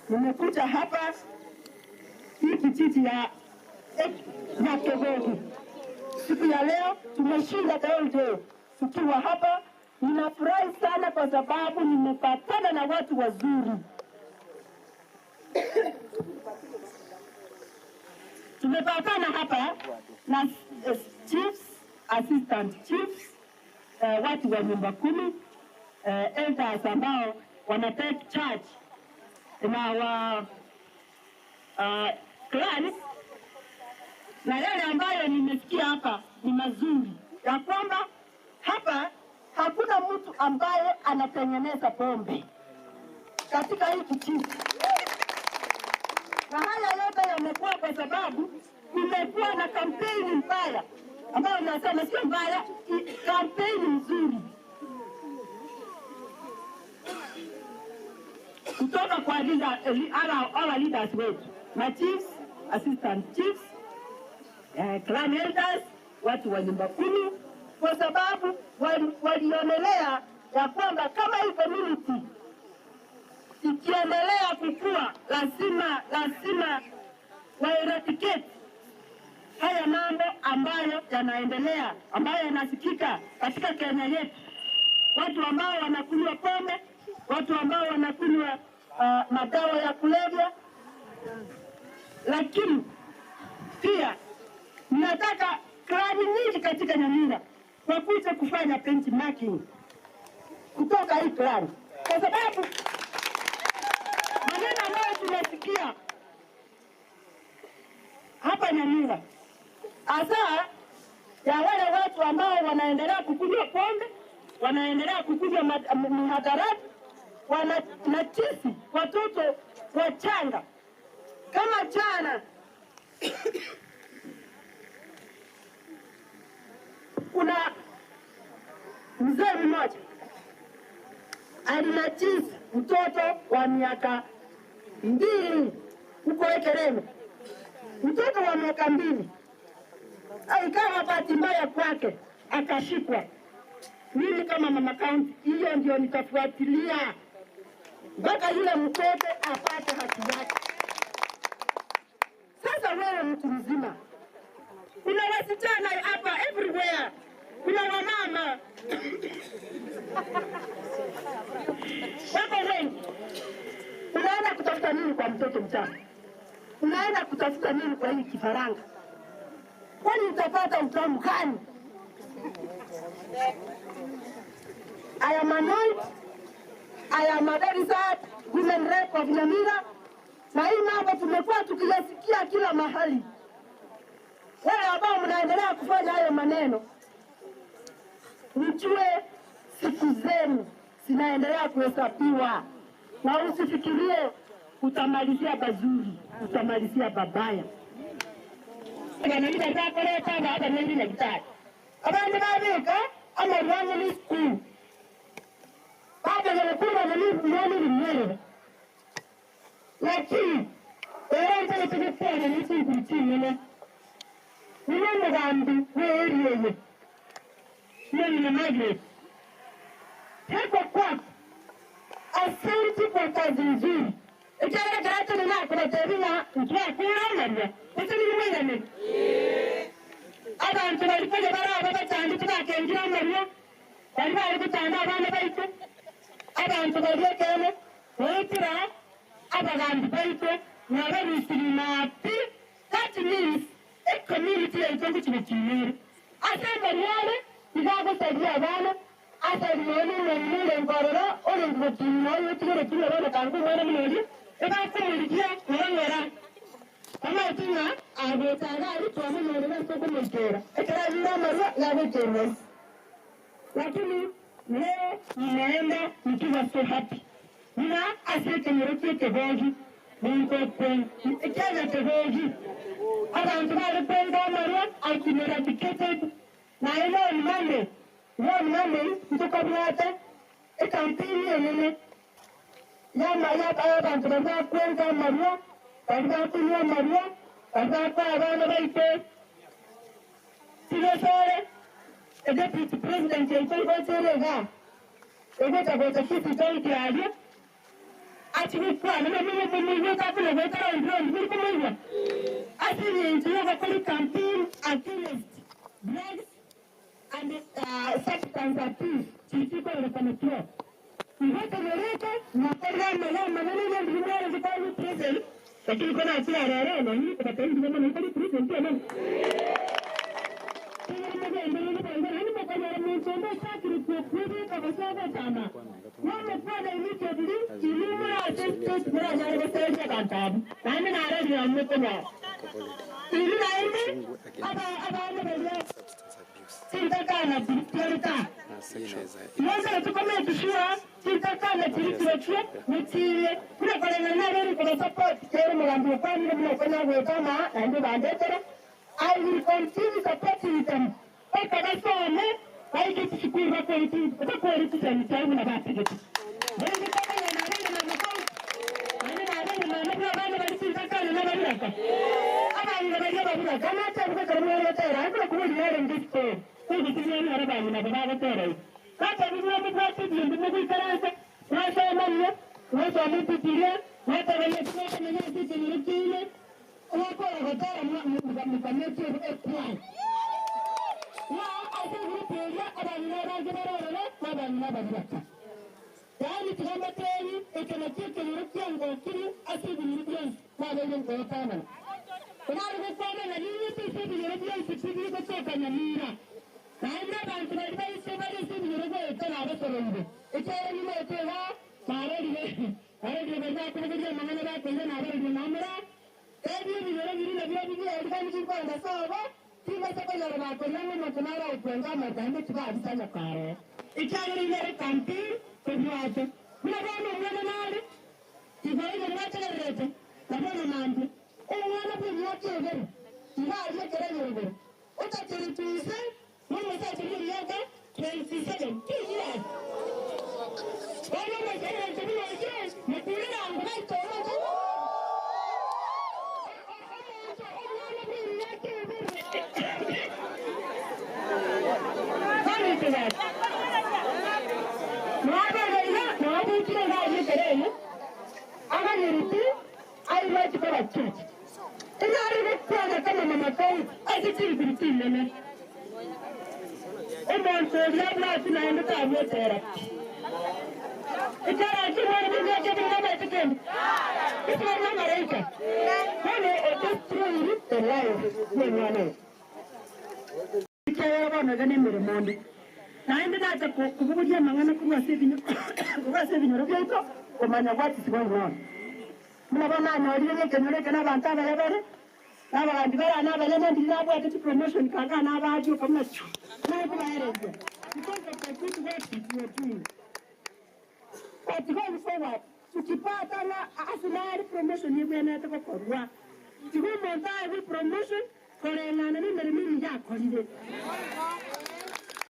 nimekuja hapa hii kijiji ya Kegogi. Siku ya leo tumeshinda Daudi tukiwa hapa. Ninafurahi sana kwa sababu nimepatana na watu wazuri. Tumepatana hapa na chiefs, assistant chiefs, watu wa nyumba 10, elders ambao wana take charge na wa clans, na yale ambayo nimesikia hapa ni mazuri, ya kwamba hapa hakuna mtu ambaye anatengeneza pombe katika hii kijiji. Na haya yote yamekuwa kwa sababu kumekuwa na kampeni mbaya ambayo nasema sio mbaya, kampeni nzuri kutoka kwa our leaders wetu, ma chiefs, assistant chiefs, clan elders, watu wa nyumba 10, kwa sababu walionelea ya kwamba kama hii community ikiendelea kukua, lazima wa-eradicate haya mambo ambayo yanaendelea, ambayo yanasikika katika Kenya yetu. Watu ambao wanakunywa pombe, watu ambao wanakunywa madawa ya kulevya. Lakini pia ninataka klani nyingi katika Nyamira kwa kuja kufanya benchmarking kutoka hii klani, kwa sababu maneno ambayo tunasikia hapa Nyamira hasa ya wale watu ambao wanaendelea kukunywa pombe, wanaendelea kukunywa mihadarati, wanatisi watoto wachanga. Kama jana kuna mzee mmoja alinatisi mtoto wa miaka 2 huko Ekereme, mtoto wa miaka 2. Ikawa bahati mbaya kwake akashikwa. Mimi kama mama kaunti, hiyo ndio nitafuatilia mpaka yule mtoto apate haki yake. Sasa wewe mtu mzima, kuna wasichana hapa everywhere, kuna wamama wako wengi. Unaenda kutafuta nini kwa mtoto mchanga? Unaenda kutafuta nini kwa hii kifaranga? Kwani utapata utamu gani? I am annoyed. I am a very sad women rep of Nyamira. Na hii mambo tumekuwa tukiyasikia kila mahali. Wale ambao mnaendelea kufanya hayo maneno, mjue siku zenu zinaendelea kuhesabiwa, na usifikirie utamalizia bazuri, utamalizia babaya. Nyamira zako leo kama hata mimi na kitaki. Abantu babika ama rwangu ni school. Baba yanakula na mimi mwenyewe. Lakini ndio tunataka ni sisi chini. Ni mwanadamu wewe. Mimi na Margaret. Hapo kwa asante kwa kazi nzuri. Ikaenda karatu na kuna tabia ndio kuna nani. Sasa ni mwenye nani? Abantu balifanya baraba batandika bakengira Maria. Bali gutanga abana baito. Abantu balekene wetira abagandi baito nabarisirinapi. That means a community is going to be changed. Asamba yale igago sadia abana asali mwana ngororo ole ngotino yotire tire bana kangu mwana mmoja eba kumulija ngora kama tuna abetanga ari tuwa mwana na soko mjera ekara ndio Maria yago chemwe. Lakini leo ninaenda nikiwa so happy. Nina asante mrote Kegogi Mungu ikaza Kegogi abantu bari kwenda Maria alikueradicate na ile Monday ntukabwata ekampini enene yamaya abantu bakwenda Maria bakunywa Maria bakwa abana baite silesore deputy president yaitongoserega egota gota kiti taiti ali Actually, I'm going to actually campaign against drugs and substance abuse. People are going to talk. We have to relate it. Not everyone, the prison. But you're going to see a but then you're going to prison. I will continue supporting them. I get to school quality, the quality and time about it. Yani tunamateni ekanatike nirukyango kiri asidi nirukyan mabenyen kwa tama. Unarugo kwa na nini tisidi nirukyan tisidi kutoka na mira. Na ina bantu baliba isebali sidi nirukyan etana abasorombe. Echara ni metewa maredi benda kubuja mangana ba kenda na aredi namara. Kadi ni nirukyan na biya biya edani kipanda sawa. Tima sako yara ba kenda na matunara upanga matande tuka abisanya kare. Echara ni nere kampi Kubuaje, mnabona mwana nani? Tibaini mwacha lete, nabona nandi. Mwana kubuaje wewe. Tibaini kelele wewe. Utatiripize, mwana sasa yaka 27 years. Wana mwana ndio years, mkulina angai toma. I like to go to church. And I don't know come on my phone. I just see the team in it. And then so the other night I end up with there. It's not again. It's not America. It's just true the life when you know. It's a one of the name of the morning. I ended up to Kubuja Mangana Kuma saving your vehicle. What is going on? Mnabona ndio kenole kana banta balebele na balangi bala na balema ndina bwa tete promotion kanga na baaju kama chu na kwa hereze because of the good work you are doing. But going forward tukipata na asinari promotion yewe na taka korwa tuko monta hivi promotion kore na nani mimi ya kolide